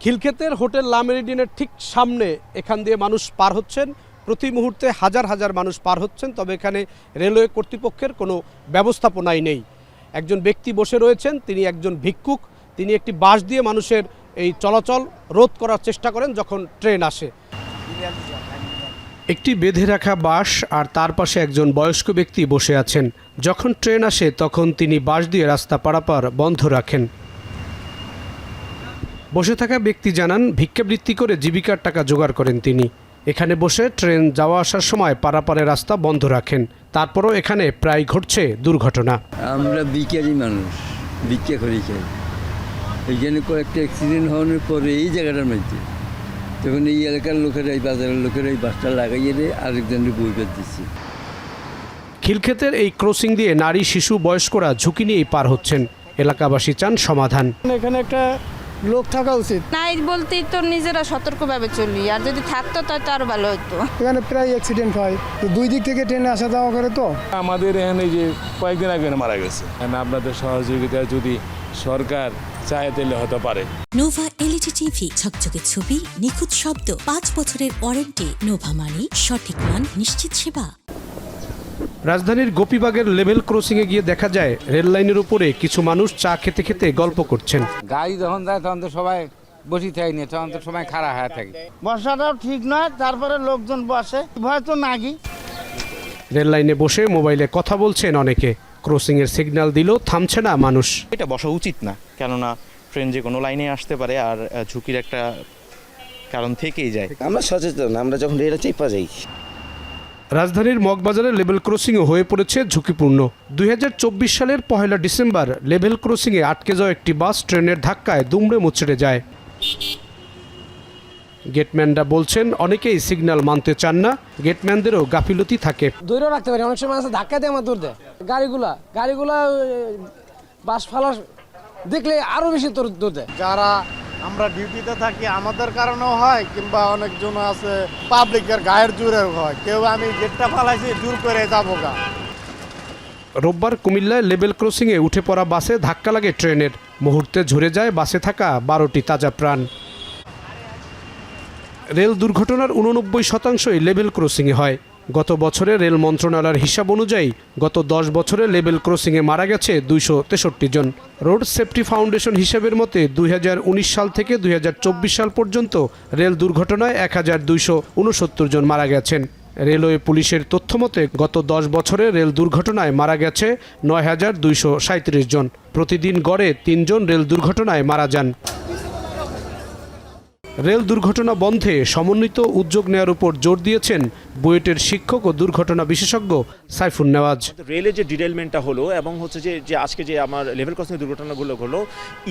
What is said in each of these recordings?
খিলক্ষেতের hotel লা মেরিডিয়ানের ঠিক সামনে এখান দিয়ে মানুষ পার হচ্ছেন, প্রতি মুহূর্তে হাজার হাজার মানুষ পার হচ্ছেন, তবে এখানে রেলওয়ে কর্তৃপক্ষের কোনো ব্যবস্থাপনাই নেই। একজন ব্যক্তি বসে রয়েছেন, তিনি একজন ভিক্ষুক, তিনি একটি বাঁশ দিয়ে মানুষের এই চলাচল রোধ করার চেষ্টা করেন যখন ট্রেন আসে। একটি বেঁধে রাখা বাঁশ আর তার পাশে একজন বয়স্ক ব্যক্তি বসে আছেন। যখন ট্রেন আসে তখন তিনি বাঁশ দিয়ে রাস্তা পারাপার বন্ধ রাখেন। বসে থাকা ব্যক্তি জানান, ভিক্ষাবৃত্তি করে জীবিকার টাকা জোগাড় করেন তিনি। এখানে বসে ট্রেন যাওয়া আসার সময় পারাপারের রাস্তা বন্ধ রাখেন। তারপরও এখানে প্রায় ঘটছে দুর্ঘটনা। আমরা বিকারি মানুষ, ভিক্ষা করি খাই। এইখানে কয়েকটা অ্যাক্সিডেন্ট হওয়ার পরে এই জায়গাটার মধ্যে তখন এই এলাকার লোকেরা, এই বাজারের লোকেরা এই বাসটা লাগাইয়ে দিয়ে আরেকজনের বই বের দিচ্ছে। খিলক্ষেতের এই ক্রসিং দিয়ে নারী, শিশু, বয়স্করা ঝুঁকি নিয়েই পার হচ্ছেন। এলাকাবাসী চান সমাধান। এখানে একটা লোক থাকা উচিত। নাই বলতেই তো নিজেরা সতর্কভাবে চলি, আর যদি থাকতো তাই তো আরো ভালো হতো। এখানে প্রায় অ্যাক্সিডেন্ট হয়, তো দুই দিক থেকে ট্রেনে আসা যাওয়া করে। তো আমাদের এখানে যে কয়েকদিন আগে মারা গেছে, আপনাদের সহযোগিতা যদি সরকার চায় তাহলে হতে পারে। নোভা এলইডি টিভি, ঝকঝকে ছবি, নিখুঁত শব্দ, 5 বছরের ওয়ারেন্টি। নোভা মানে সঠিক মান, নিশ্চিত সেবা। রাজধানীর গোপীবাগের লেভেল ক্রসিংয়ে গিয়ে দেখা যায় রেল লাইনের উপরে কিছু মানুষ চা খেতে খেতে গল্প করছেন। গাড়ি যখন যায় তখন তো সবাই বসে থাকে না, তখন তো সবাই খাড়া হয়ে থাকে। বসাটাও ঠিক নয়, তারপরে লোকজন বসে, ভয় তো নাগি। রেল লাইনে বসে মোবাইলে কথা বলছেন অনেকে। ক্রসিংয়ের সিগন্যাল দিলেও থামছে না মানুষ। এটা বসা উচিত না, কেননা ট্রেন যে কোনো লাইনে আসতে পারে, আর ঝুঁকির একটা কারণ থেকেই যায়। আমরা সচেতন, আমরা যখন রেলে চেপা যাই। রাজধানীর মগবাজারের লেভেল ক্রসিংও হয়ে পড়েছে ঝুঁকিপূর্ণ। 2024 সালের 1 ডিসেম্বর লেভেল ক্রসিংয়ে আটকে যাওয়া একটি বাস ট্রেনের ধাক্কায় দুমড়ে মুচড়ে যায়। গেটম্যানরা বলছেন, অনেকেই সিগন্যাল মানতে চান না, গেটম্যানদেরও গাফিলতি থাকে। দৌড়েও রাখতে পারি, অনেক সময় আছে ধাক্কা দিয়ে আমার দৌড় দেয়। গাড়িগুলা বাস ফালা দেখলে আরো বেশি দৌড় দেয়। যারা আমরা ডিউটিতে থাকি আমাদের কারণেও হয়, কিংবা অনেকজন আছে পাবলিকের গায়ের জোরের হয়। কেউ আমি গেটটা ফালাইছি জোর করে যাবো গা। রোববার কুমিল্লায় লেভেল ক্রসিংয়ে উঠে পড়া বাসে ধাক্কা লাগে ট্রেনের। মুহূর্তে ঝরে যায় বাসে থাকা 12টি তাজা প্রাণ। রেল দুর্ঘটনার 89%ই লেভেল ক্রসিংয়ে হয়। গত বছরে রেল মন্ত্রণালয়ের হিসাব অনুযায়ী গত 10 বছরে লেভেল ক্রসিংয়ে মারা গেছে 263 জন। রোড সেফটি ফাউন্ডেশন হিসাবের মতে 2019 সাল থেকে 2024 সাল পর্যন্ত রেল দুর্ঘটনায় 1269 জন মারা গেছেন। রেলওয়ে পুলিশের তথ্য মতে গত 10 বছরে রেল দুর্ঘটনায় মারা গেছে 9237 জন। প্রতিদিন গড়ে 3 জন রেল দুর্ঘটনায় মারা যান। রেল দুর্ঘটনা বন্ধে সমন্বিত উদ্যোগ নেওয়ার উপর জোর দিয়েছেন বুয়েটের শিক্ষক ও দুর্ঘটনা বিশেষজ্ঞ সাইফুন নেওয়াজ। রেলের যে ডিটেলমেন্টটা হলো এবং হচ্ছে যে আজকে যে আমার লেভেল ক্রসিং দুর্ঘটনাগুলো হলো,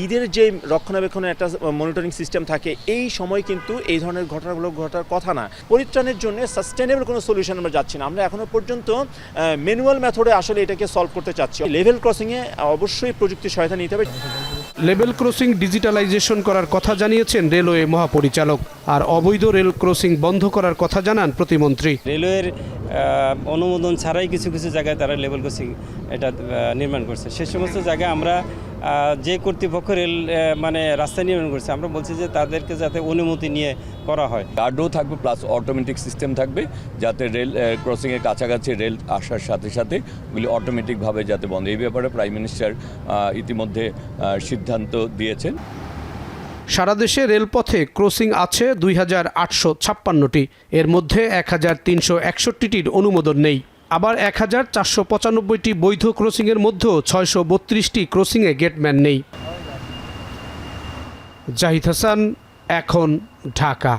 ঈদের যে রক্ষণাবেক্ষণের একটা মনিটরিং সিস্টেম থাকে, এই সময় কিন্তু এই ধরনের ঘটনাগুলো ঘটার কথা না। পরিত্রাণের জন্য সাস্টেনেবল কোনো সলিউশন আমরা যাচ্ছি না। আমরা এখনো পর্যন্ত ম্যানুয়াল মেথডে আসলে এটাকে সলভ করতে চাচ্ছি। লেভেল ক্রসিংয়ে অবশ্যই প্রযুক্তির সহায়তা নিতে হবে। লেভেল ক্রসিং ডিজিটালাইজেশন করার কথা জানিয়েছেন রেলওয়ে মহাপরিচালক, আর অবৈধ রেল ক্রসিং বন্ধ করার কথা জানান প্রতিমন্ত্রী। রেলওয়ের অনুমোদন ছাড়াই কিছু কিছু জায়গায় তারা লেভেল ক্রসিং এটা নির্মাণ করছে। সে সমস্ত জায়গায় আমরা যে কর্তৃপক্ষ রেল রাস্তায় নির্মাণ করছে, আমরা বলছি যে তাদেরকে যাতে অনুমতি নিয়ে করা হয়। গার্ডও থাকবে, প্লাস অটোমেটিক সিস্টেম থাকবে, যাতে রেল ক্রসিংয়ের কাছাকাছি রেল আসার সাথে সাথে ওগুলি অটোমেটিকভাবে যাতে বন্ধ। এই ব্যাপারে প্রাইম মিনিস্টার ইতিমধ্যে সিদ্ধান্ত দিয়েছেন। সারা দেশে রেলপথে ক্রসিং আছে 2856টি, এর মধ্যে 1361টির অনুমোদন নেই। আবার 1495টি বৈধ ক্রসিংয়ের মধ্যেও 632টি ক্রসিংয়ে গেটম্যান নেই। জাহিদ হাসান, এখন, ঢাকা।